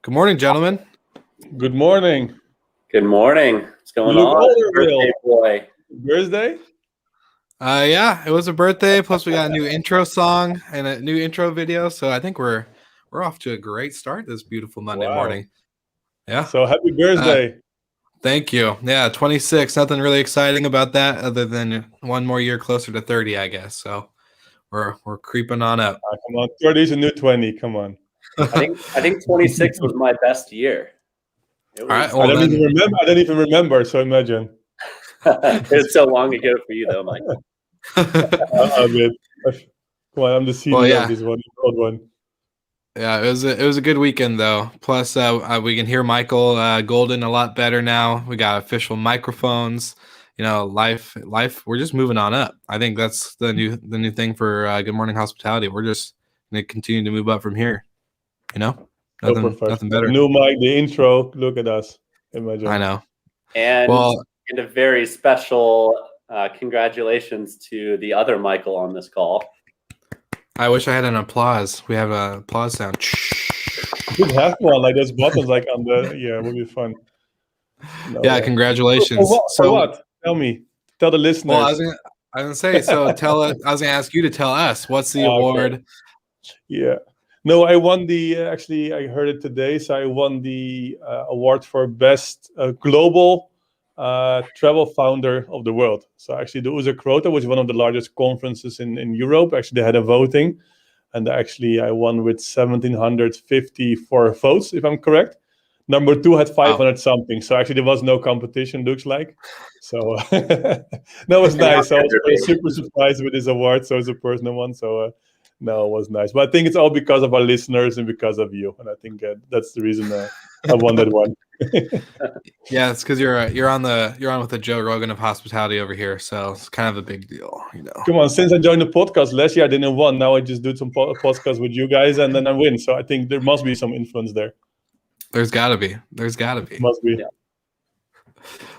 Good morning, gentlemen. Good morning. Good morning. What's going You look on, older, birthday boy? Birthday? Yeah, it was a birthday. Plus, we got a new intro song and a new intro video. So I think we're off to a great start this beautiful Monday Wow. morning. Yeah. So happy birthday. Thank you. Yeah, 26. Nothing really exciting about that other than one more year closer to 30, I guess. So we're creeping on up. Come on, 30 is a new 20. Come on. I think 26 was my best year. It was, All right. I Well, don't then, even remember. I don't even remember. So imagine. it's so long ago for you, though, Mike. I mean, come on, I'm the senior yeah. of this one. Old one. Yeah, it was a good weekend though. Plus, we can hear Michael Golden a lot better now. We got official microphones. You know, life. We're just moving on up. I think that's the new thing for Good Morning Hospitality. We're just gonna continue to move up from here. You know, So nothing professional. better. New mic, the intro. Look at us. Imagine. I know. And Well, a very special congratulations to the other Michael on this call. I wish I had an applause. We have an applause sound. You should have one like those buttons, like on the. Yeah, it would be fun. No, Yeah, congratulations. For what? Tell me. Tell the listeners. Well, I was gonna say. So tell us. I was gonna ask you to tell us what's the award. Okay. Yeah. No, I won the. Actually, I heard it today. So I won the award for best global travel founder of the world. So actually, the USA Crota was one of the largest conferences in Europe. Actually, they had a voting, and actually, I won with 1,754 votes, if I'm correct. Number two had 500 something. So actually, there was no competition. Looks like. So that was nice. I was super surprised with this award. So it's a personal one. So. No, it was nice, but I think it's all because of our listeners and because of you, and I think that's the reason I won that one. Yeah, it's because you're on with the Joe Rogan of hospitality over here, so it's kind of a big deal, you know. Come on, since I joined the podcast last year, I didn't win. Now I just do some podcasts with you guys, and then I win. So I think there must be some influence there. There's got to be. Must be. Yeah.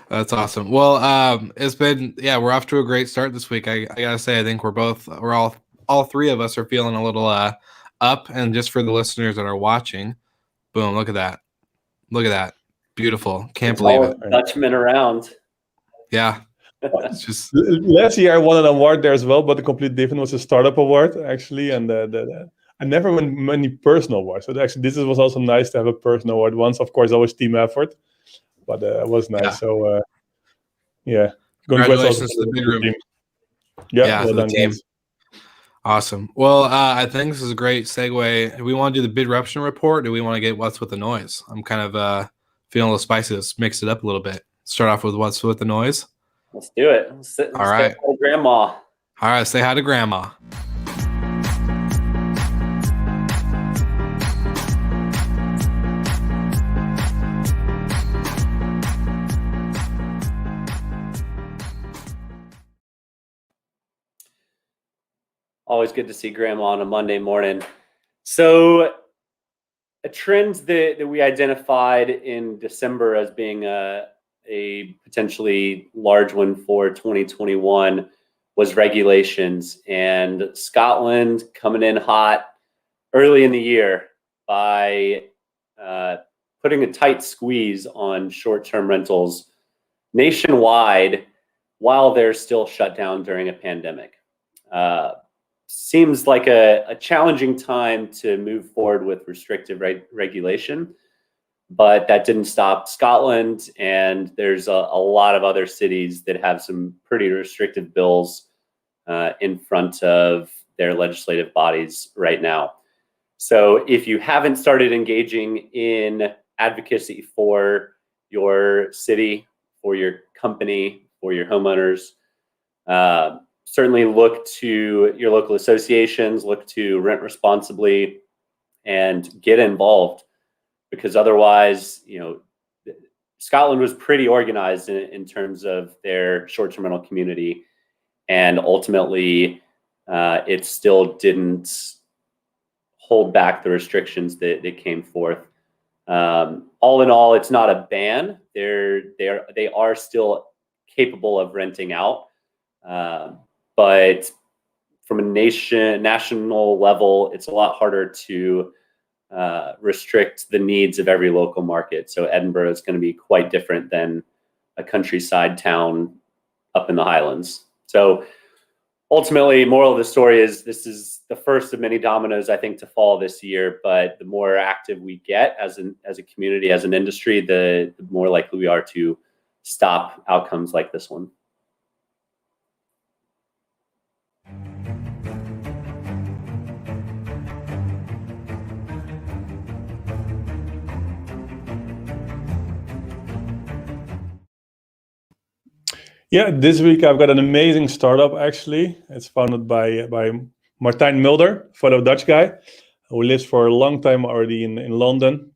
That's awesome. Well, it's been we're off to a great start this week. I gotta say, I think all three of us are feeling a little up, and just for the listeners that are watching, boom, look at that, beautiful. Can't believe it. Dutchman around. Yeah, it's just last year I won an award there as well, but the complete different was a startup award actually, and I never won many personal awards. So actually, this was also nice to have a personal award once. Of course, always team effort, but it was nice. Yeah. So congratulations to the big room. Team. Yeah, well the done, team. guys. Awesome. Well, I think this is a great segue. Do we want to do the Bidruption report? Or do we want to get what's with the noise? I'm kind of feeling a little spicy. Let's mix it up a little bit. Start off with what's with the noise. Let's do it. Let's All right. Grandma. All right. Say hi to Grandma. Always good to see Grandma on a Monday morning. So a trend that we identified in December as being a potentially large one for 2021 was regulations, and Scotland coming in hot early in the year by putting a tight squeeze on short-term rentals nationwide while they're still shut down during a pandemic. Seems like a challenging time to move forward with restrictive regulation, but that didn't stop Scotland, and there's a lot of other cities that have some pretty restrictive bills in front of their legislative bodies right now. So if you haven't started engaging in advocacy for your city, for your company, for your homeowners, certainly look to your local associations, look to Rent Responsibly, and get involved, because otherwise, Scotland was pretty organized in terms of their short-term rental community, and ultimately it still didn't hold back the restrictions that came forth. All in all, it's not a ban. They are still capable of renting out. But from a national level, it's a lot harder to restrict the needs of every local market. So Edinburgh is going to be quite different than a countryside town up in the Highlands. So ultimately, moral of the story is this is the first of many dominoes, I think, to fall this year. But the more active we get as a community, as an industry, the more likely we are to stop outcomes like this one. Yeah, this week I've got an amazing startup. Actually, it's founded by Martijn Mulder, fellow Dutch guy, who lives for a long time already in London.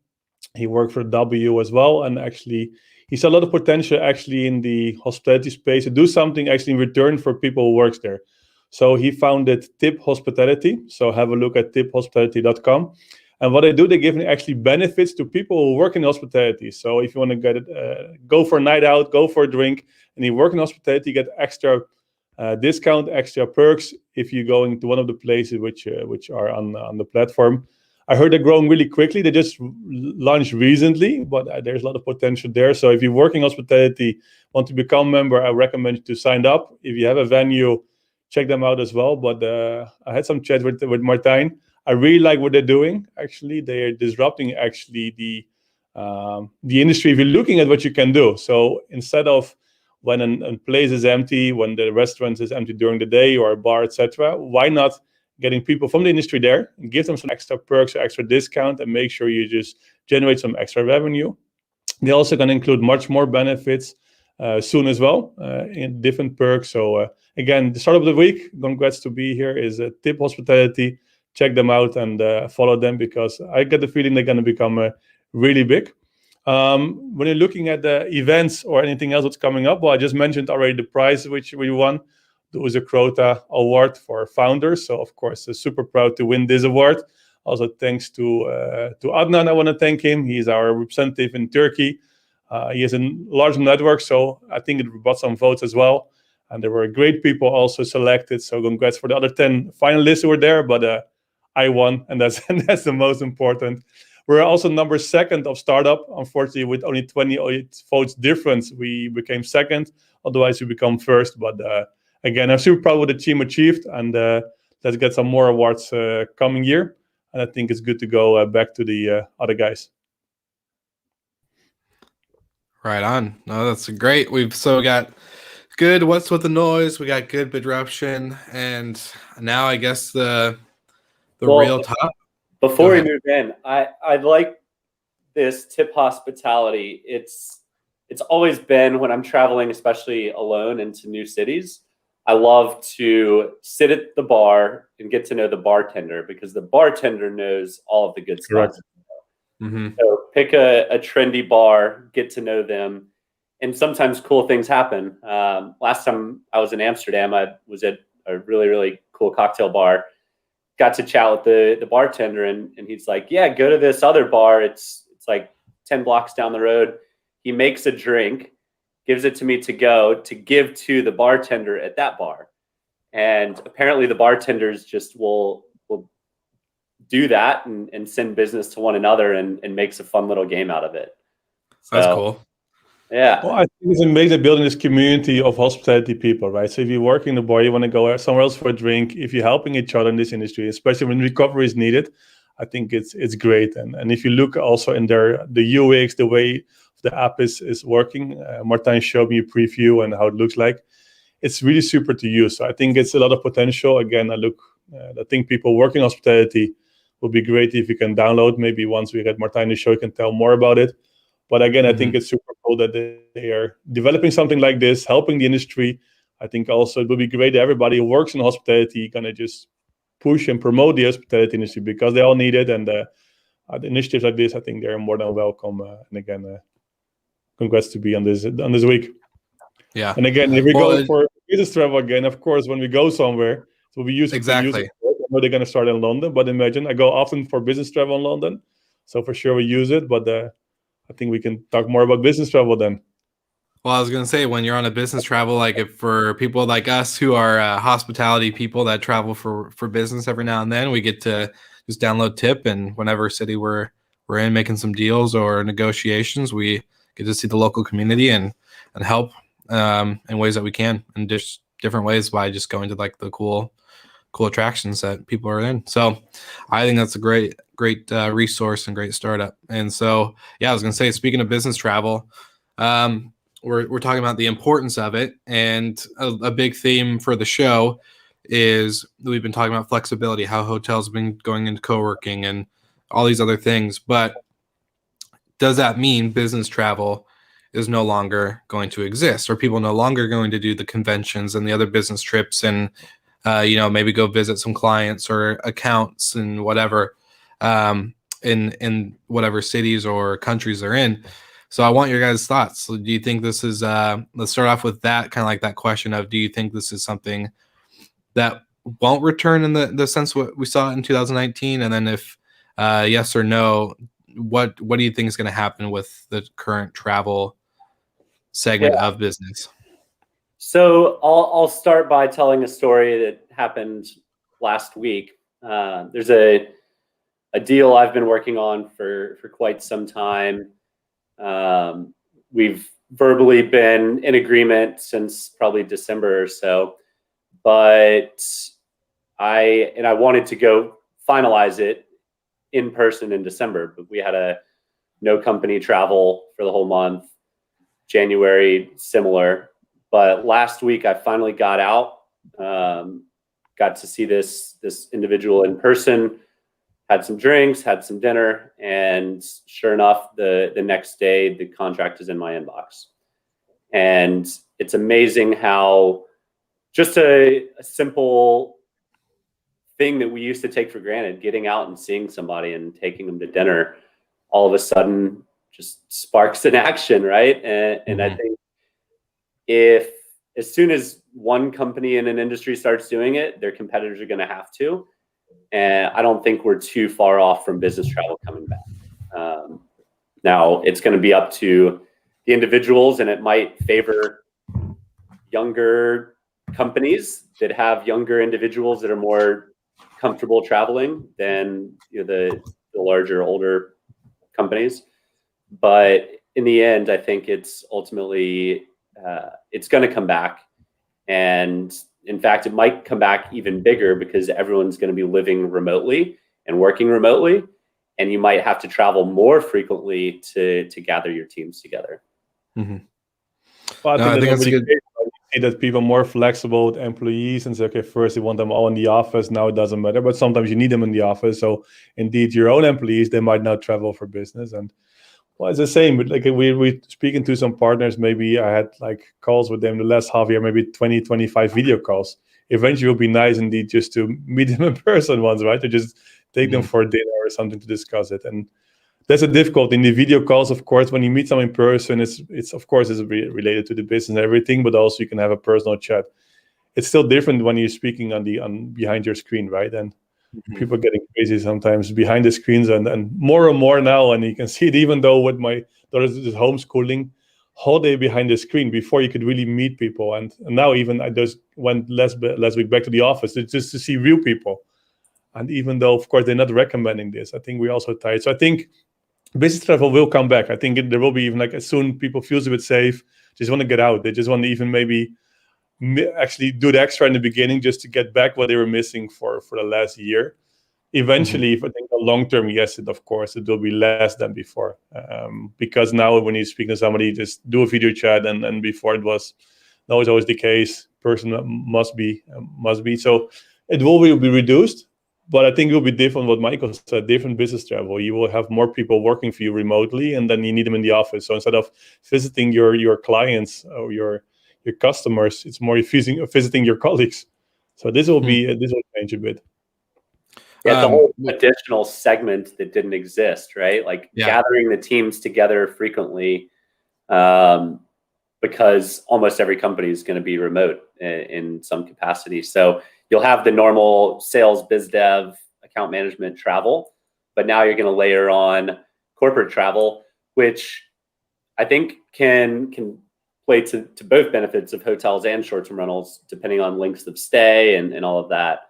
He worked for W as well, and actually he saw a lot of potential actually in the hospitality space to do something actually in return for people who works there. So he founded Tip Hospitality. So have a look at tiphospitality.com. And what they do, they give actually benefits to people who work in hospitality. So if you want to get it, go for a night out, go for a drink, and you work in hospitality, you get extra discount, extra perks if you go into one of the places which are on the platform. I heard they're growing really quickly. They just launched recently, but there's a lot of potential there. So if you work in hospitality, want to become a member, I recommend you to sign up. If you have a venue, check them out as well. But I had some chat with Martijn. I really like what they're doing. Actually, they are disrupting actually the industry. If you're looking at what you can do, so instead of when a place is empty, when the restaurant is empty during the day or a bar, etc., why not getting people from the industry there and give them some extra perks or extra discount and make sure you just generate some extra revenue. They're also going to include much more benefits soon as well in different perks. So again, the start of the week, congrats to be here, is Tip Hospitality. Check them out and follow them, because I get the feeling they're going to become really big. When you're looking at the events or anything else that's coming up, well, I just mentioned already the prize which we won. There was a Crota Award for founders. So, of course, super proud to win this award. Also, thanks to Adnan, I want to thank him. He's our representative in Turkey. He has a large network, so I think it brought some votes as well. And there were great people also selected. So, congrats for the other 10 finalists who were there. But I won, and that's the most important. We're also number 2 of startup. Unfortunately, with only 28 votes difference, we became 2nd. Otherwise, we become 1st. But again, I'm super proud of what the team achieved, and let's get some more awards coming year. And I think it's good to go back to the other guys. Right on. No, that's great. We've got good What's With the Noise. We got good Bedruption, and now I guess the real top. Before we move in, I like this Tip Hospitality. It's always been, when I'm traveling, especially alone into new cities, I love to sit at the bar and get to know the bartender, because the bartender knows all of the good spots. Mm-hmm. So pick a trendy bar, get to know them, and sometimes cool things happen. Last time I was in Amsterdam, I was at a really, really cool cocktail bar. Got to chat with the bartender, and he's like, yeah, go to this other bar. It's like 10 blocks down the road. He makes a drink, gives it to me to give to the bartender at that bar. And apparently the bartenders just will do that and send business to one another and makes a fun little game out of it. So, that's cool. Yeah. Well, I think it's amazing building this community of hospitality people, right? So if you're working in the bar, you want to go somewhere else for a drink. If you're helping each other in this industry, especially when recovery is needed, I think it's great. And if you look also in the UX, the way the app is working, Martijn showed me a preview and how it looks like. It's really super to use. So I think it's a lot of potential. Again, I think people working in hospitality would be great if you can download. Maybe once we get Martijn to show, you can tell more about it. But again, I think it's super cool that they are developing something like this, helping the industry. I think also it would be great that everybody who works in hospitality kind of just push and promote the hospitality industry, because they all need it. And the initiatives like this, I think they're more than welcome. And again, congrats to be on this week. Yeah. And again, if we go for business travel again, of course, when we go somewhere, it will be useful. Exactly. I know they're going to start in London, but imagine I go often for business travel in London. So for sure we use it. But I think we can talk more about business travel then. Well, I was going to say, when you're on a business travel, like if for people like us who are hospitality people that travel for business every now and then, we get to just download Tip, and whenever city we're in making some deals or negotiations, we get to see the local community and help in ways that we can, and just different ways by just going to like the cool attractions that people are in. So I think that's a great resource and great startup. And so, yeah, I was going to say, speaking of business travel, we're talking about the importance of it. And a big theme for the show is we've been talking about flexibility, how hotels have been going into co-working and all these other things. But does that mean business travel is no longer going to exist? Are people no longer going to do the conventions and the other business trips and maybe go visit some clients or accounts and whatever in whatever cities or countries they're in? So I want your guys' thoughts. So do you think this is, let's start off with that, kind of like that question of, do you think this is something that won't return in the sense what we saw in 2019? And then if yes or no, what do you think is going to happen with the current travel segment of business? So I'll start by telling a story that happened last week. There's a deal I've been working on for quite some time. We've verbally been in agreement since probably December or so, but I wanted to go finalize it in person in December, but we had a no company travel for the whole month. January, similar. But last week I finally got out, got to see this individual in person, had some drinks, had some dinner, and sure enough, the next day the contract is in my inbox. And it's amazing how just a simple thing that we used to take for granted, getting out and seeing somebody and taking them to dinner, all of a sudden just sparks an action, right? And I think if as soon as one company in an industry starts doing it, their competitors are going to have to. And I don't think we're too far off from business travel coming back. Now it's going to be up to the individuals, and it might favor younger companies that have younger individuals that are more comfortable traveling than the larger, older companies. But in the end, I think it's ultimately it's going to come back. And in fact, it might come back even bigger because everyone's going to be living remotely and working remotely. And you might have to travel more frequently to gather your teams together. Mm-hmm. Well, I think that's good. See that people are more flexible with employees and say, okay, first you want them all in the office. Now it doesn't matter, but sometimes you need them in the office. So indeed, your own employees, they might not travel for business. And well, it's the same. But like we're speaking to some partners, maybe I had like calls with them the last half year, maybe 20, 25 video calls. Eventually it will be nice indeed just to meet them in person once, right? To just take them for dinner or something to discuss it. And that's a difficulty in the video calls. Of course, when you meet someone in person, it's of course it's related to the business and everything, but also you can have a personal chat. It's still different when you're speaking on behind your screen, right? And people are getting crazy sometimes behind the screens, and more now. And you can see it even though with my daughter's homeschooling, whole day behind the screen before you could really meet people. And now even I just went last week back to the office just to see real people. And even though, of course, they're not recommending this, I think we're also tired. So I think business travel will come back. I think there will be even like as soon people feel a bit safe, just want to get out. They just want to even maybe actually do the extra in the beginning just to get back what they were missing for the last year. Eventually, if I think the long term, yes, of course, it will be less than before. Because now when you speak to somebody, just do a video chat, and before it was always the case. Person must be. So it will be reduced. But I think it will be different. What Michael said, different business travel. You will have more people working for you remotely, and then you need them in the office. So instead of visiting your clients or your customers, it's more visiting your colleagues. So this will change a bit. Yeah, it's a whole additional segment that didn't exist, right? Like gathering the teams together frequently, because almost every company is going to be remote in some capacity. So you'll have the normal sales, biz dev, account management travel, but now you're going to layer on corporate travel, which I think can play to both benefits of hotels and short-term rentals, depending on lengths of stay and all of that.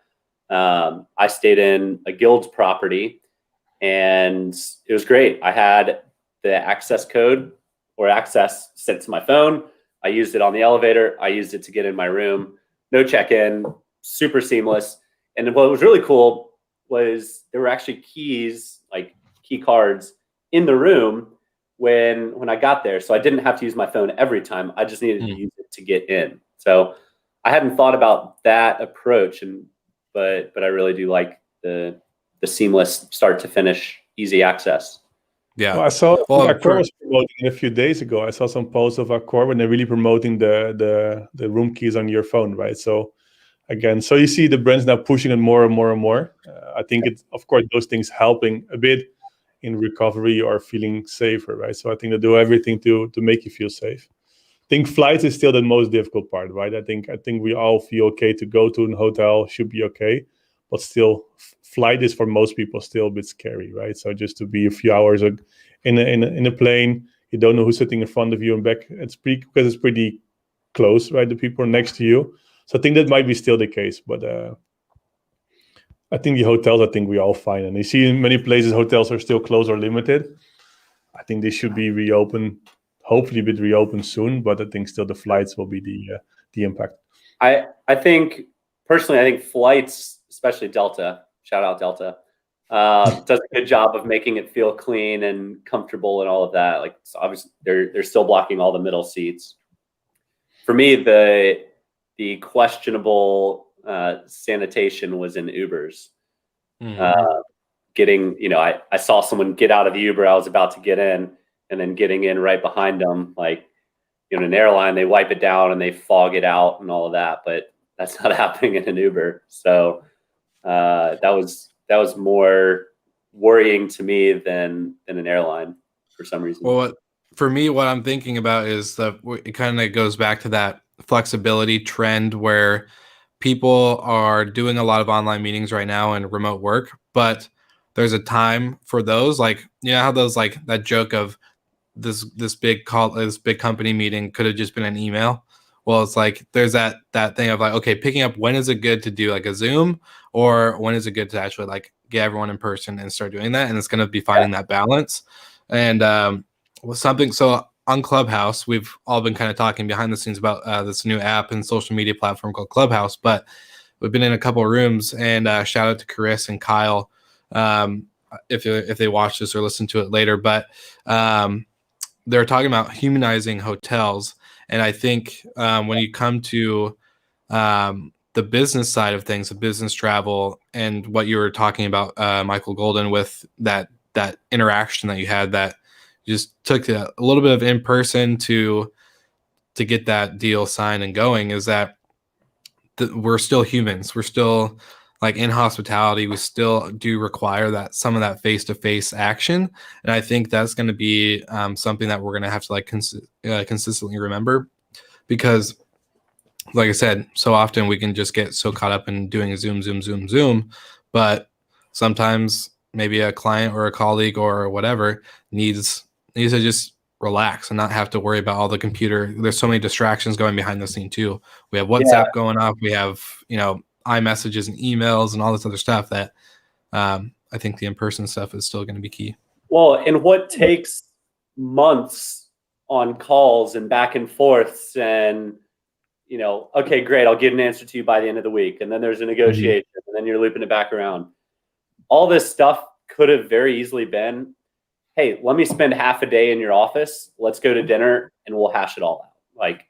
I stayed in a Guild's property, and it was great. I had the access code or access sent to my phone. I used it on the elevator. I used it to get in my room. No check-in, super seamless. And what was really cool was there were actually keys, like key cards, in the room when I got there. So I didn't have to use my phone every time. I just needed to use it to get in. So I hadn't thought about that approach, but I really do like the seamless start to finish, easy access. Well, I saw Accor was promoting it a few days ago. I saw some posts of Accor when they're really promoting the room keys on your phone, right? So again, so you see the brands now pushing it more and more and more. I think it's, of course, those things helping a bit in recovery or feeling safer, right? So I think they do everything to make you feel safe. I think flights is still the most difficult part, right? I think we all feel okay to go to a hotel, should be okay, but still, flight is for most people still a bit scary, right? So just to be a few hours in a plane, you don't know who's sitting in front of you and back. It's pretty close, right? The people are next to you. So I think that might be still the case, but I think the hotels, I think we're all fine. And you see in many places, hotels are still closed or limited. I think they should be reopened, hopefully be reopened soon, but I think still the flights will be the impact. I think, personally, I think flights, especially Delta, shout out Delta, does a good job of making it feel clean and comfortable and all of that. Like, so obviously they're still blocking all the middle seats. For me, the questionable sanitation was in Ubers. Getting, I saw someone get out of the Uber I was about to get in, and then getting in right behind them. Like, in an airline, they wipe it down and they fog it out and all of that, but that's not happening in an Uber. So that was more worrying to me than an airline for some reason. Well, for me, what I'm thinking about is that it kind of goes back to that flexibility trend where people are doing a lot of online meetings right now and remote work, but there's a time for those. Like, how those, like that joke of this big company meeting could have just been an email. Well, it's like there's that thing of like, okay, picking up when is it good to do like a Zoom, or when is it good to actually like get everyone in person and start doing that. And it's going to be finding that balance. And so on Clubhouse, we've all been kind of talking behind the scenes about this new app and social media platform called Clubhouse, but we've been in a couple of rooms, and shout out to Chris and Kyle if they watch this or listen to it later. But they're talking about humanizing hotels. And I think when you come to the business side of things, the business travel, and what you were talking about, Michael Golden, with that interaction that you had, that just took a little bit of in person to get that deal signed and going, is that we're still humans. We're still, like, in hospitality, we still do require that some of that face-to-face action. And I think that's going to be something that we're going to have to like consistently remember, because like I said, so often we can just get so caught up in doing a Zoom, but sometimes maybe a client or a colleague or whatever needs to just relax and not have to worry about all the computer. There's so many distractions going behind the scene too. We have WhatsApp going off. We have, iMessages and emails and all this other stuff that I think the in-person stuff is still going to be key. Well, and what takes months on calls and back and forths and, okay, great, I'll get an answer to you by the end of the week. And then there's a negotiation, and then you're looping it back around. All this stuff could have very easily been, hey, let me spend half a day in your office. Let's go to dinner and we'll hash it all out. Like,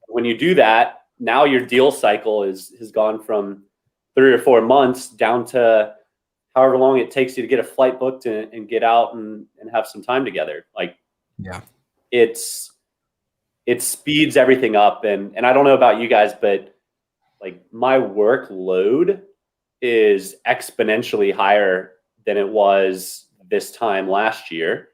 when you do that, now your deal cycle has gone from 3 or 4 months down to however long it takes you to get a flight booked and get out and have some time together. Like, it speeds everything up. And I don't know about you guys, but like, my workload is exponentially higher than it was this time last year.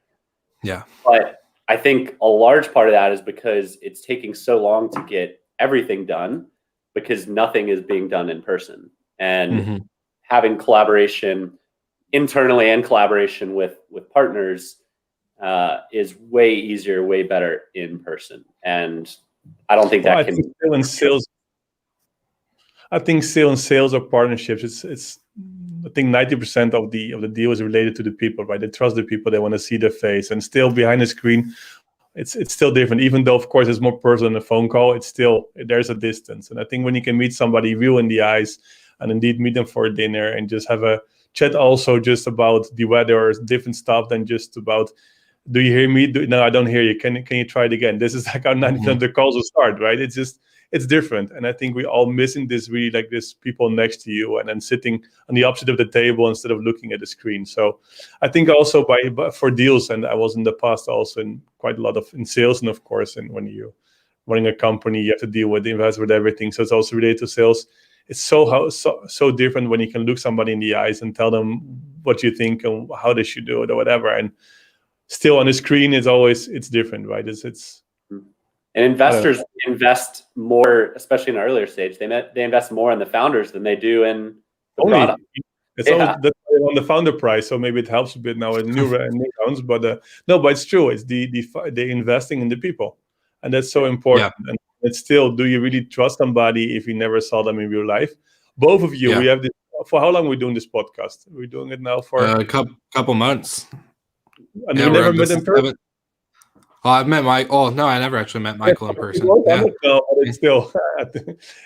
But I think a large part of that is because it's taking so long to get everything done, because nothing is being done in person. And having collaboration internally and collaboration with partners is way easier, way better in person. And I don't think that can still in sales. I think still in sales or partnerships, it's I think 90% of the deal is related to the people, right? They trust the people, they want to see their face, and still behind the screen, it's still different. Even though, of course, it's more personal than a phone call, it's still there's a distance. And I think when you can meet somebody real in the eyes, and indeed meet them for a dinner and just have a chat, also just about the weather or different stuff than just about, do you hear me? No, I don't hear you. Can you try it again? This is like how 90% of the calls will start, right? It's different. And I think we all missing this, really, like this people next to you and then sitting on the opposite of the table instead of looking at the screen. So I think also for deals, and I was in the past also in quite a lot of in sales, and of course, and when you're running a company, you have to deal with the invest with everything. So it's also related to sales. It's so different when you can look somebody in the eyes and tell them what you think and how they should do it or whatever. And still on the screen, it's different, right? And investors invest more, especially in an earlier stage. They invest more in the founders than they do in the product. It's always on the founder price, so maybe it helps a bit now in new rounds. But no, but it's true. It's the investing in the people, and that's so important. Yeah. And it's still, do you really trust somebody if you never saw them in real life? Both of you, we have this. For how long are we doing this podcast? We're doing it now for a couple months. And we never met in person. I've met Mike. Oh no, I never actually met Michael in person. Yeah. No, but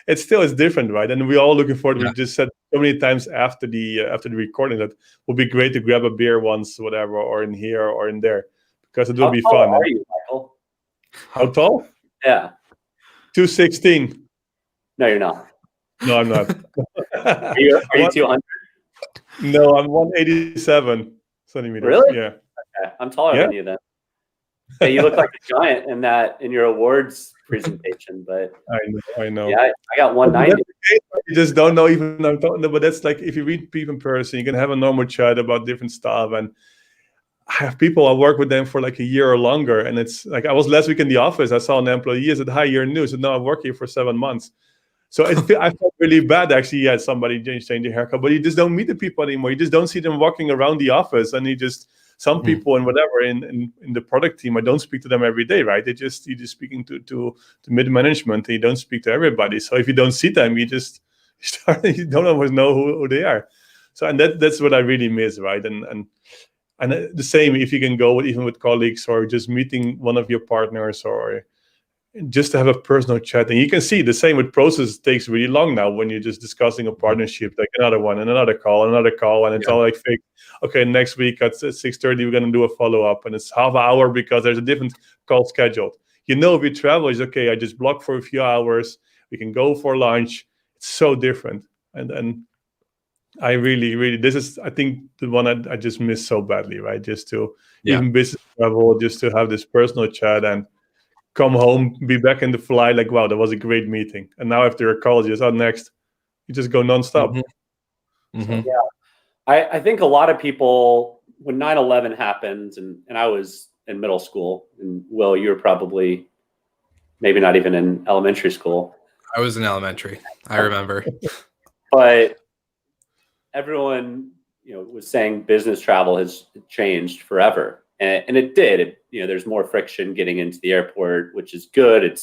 it's different, right? And we're all looking forward. Yeah. We just said so many times after the recording that it would be great to grab a beer once, whatever, or in here or in there, because it will be fun. How tall are you, Michael? How tall? Yeah. 216. No, you're not. No, I'm not. Are you 200? No, I'm 187 centimeters. Really? Yeah. Okay. I'm taller than you then. Yeah, you look like a giant in your awards presentation, but I know. Yeah, I got 190. You just don't know even I'm talking, but that's like if you read people in person, you can have a normal chat about different stuff. And I have people, I work with them for like a year or longer, and it's like I was last week in the office. I saw an employee. I said, "Hi, you're new." I said, "No, I've worked here for 7 months." So I felt really bad actually. Yeah, somebody changed their haircut, but you just don't meet the people anymore. You just don't see them walking around the office, and some people and whatever in the product team, I don't speak to them every day, right? You're just speaking to mid management, and you don't speak to everybody. So if you don't see them, you don't always know who they are. So and that's what I really miss, right? And the same if you can go even with colleagues or just meeting one of your partners or just to have a personal chat. And you can see the same with process takes really long now when you're just discussing a partnership, like another one and another call, and it's all like fake. Okay, next week at 6:30 we're going to do a follow-up, and it's half an hour because there's a different call scheduled. If you travel, it's okay, I just block for a few hours, we can go for lunch. It's so different. And I really this is, I think, the one I just miss so badly, right? Just to even business travel, just to have this personal chat and come home, be back in the flight, like, wow, that was a great meeting. And now after a call, just next, you just go nonstop. Mm-hmm. Mm-hmm. So, yeah, I think a lot of people, when 9/11 happened, and I was in middle school, and Will, you were probably maybe not even in elementary school. I was in elementary, I remember. But everyone, was saying business travel has changed forever. And it did. There's more friction getting into the airport, which is good. It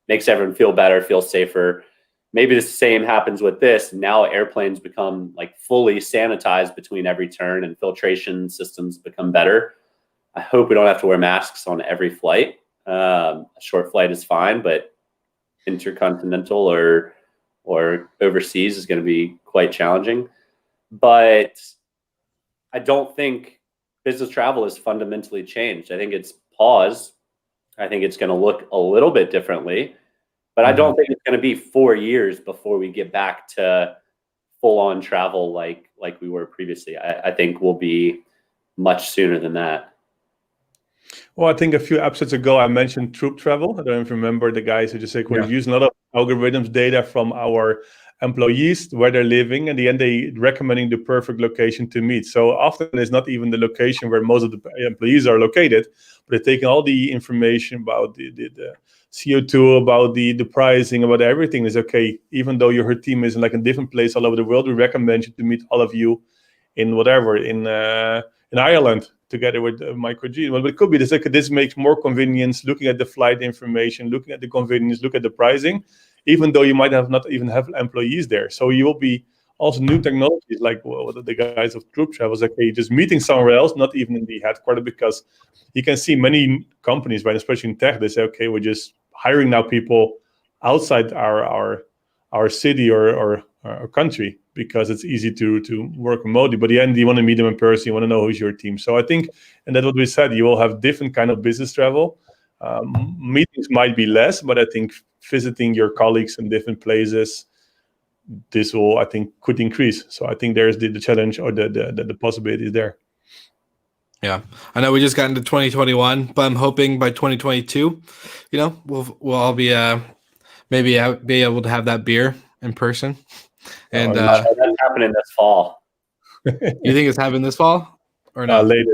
makes everyone feel better, feel safer. Maybe the same happens with this. Now airplanes become like fully sanitized between every turn, and filtration systems become better. I hope we don't have to wear masks on every flight. A short flight is fine, but intercontinental or overseas is going to be quite challenging. But I don't think business travel is fundamentally changed. I think it's paused. I think it's going to look a little bit differently, but I don't think it's going to be 4 years before we get back to full-on travel like we were previously. I think we'll be much sooner than that. Well, I think a few episodes ago I mentioned troop travel. I don't even remember the guys who just said we've used a lot of algorithms data from our employees, where they're living, and the end they recommending the perfect location to meet. So often it's not even the location where most of the employees are located, but they're taking all the information about the CO2, about the pricing, about everything. Is okay, even though your team is in like a different place all over the world, we recommend you to meet all of you in whatever in Ireland together with Micro-G. Well, it could be this makes more convenience, looking at the flight information, looking at the convenience, look at the pricing. even though you might have not even have employees there. So you will be also new technologies like the guys of Troop Travels, okay, just meeting somewhere else, not even in the headquarters, because you can see many companies, right, especially in tech, they say, okay, we're just hiring now people outside our city or our country because it's easy to work remotely. But in the end, you want to meet them in person, you want to know who's your team. So I think, and that's what we said, you will have different kind of business travel. Meetings might be less, but I think visiting your colleagues in different places, this will, I think, could increase. So I think there's the challenge or the possibilities there. Yeah, I know we just got into 2021, but I'm hoping by 2022, we'll all be maybe be able to have that beer in person. And that's happening this fall. You think it's happening this fall or no? Later.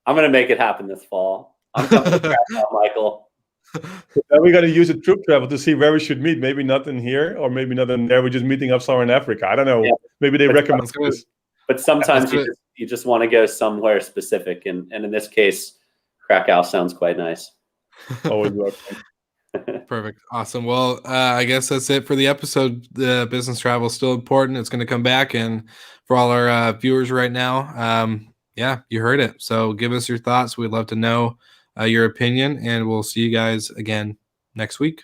I'm gonna make it happen this fall. I'm coming to Krakow, Michael. Then we got to use a Troop Travel to see where we should meet. Maybe not in here, or maybe not in there. We're just meeting up somewhere in Africa. I don't know. Yeah. Maybe they recommend this. But sometimes you just want to go somewhere specific, and in this case, Krakow sounds quite nice. Always welcome. Perfect. Awesome. Well, I guess that's it for the episode. The business travel is still important. It's going to come back. And for all our viewers right now, yeah, you heard it. So give us your thoughts. We'd love to know your opinion, and we'll see you guys again next week.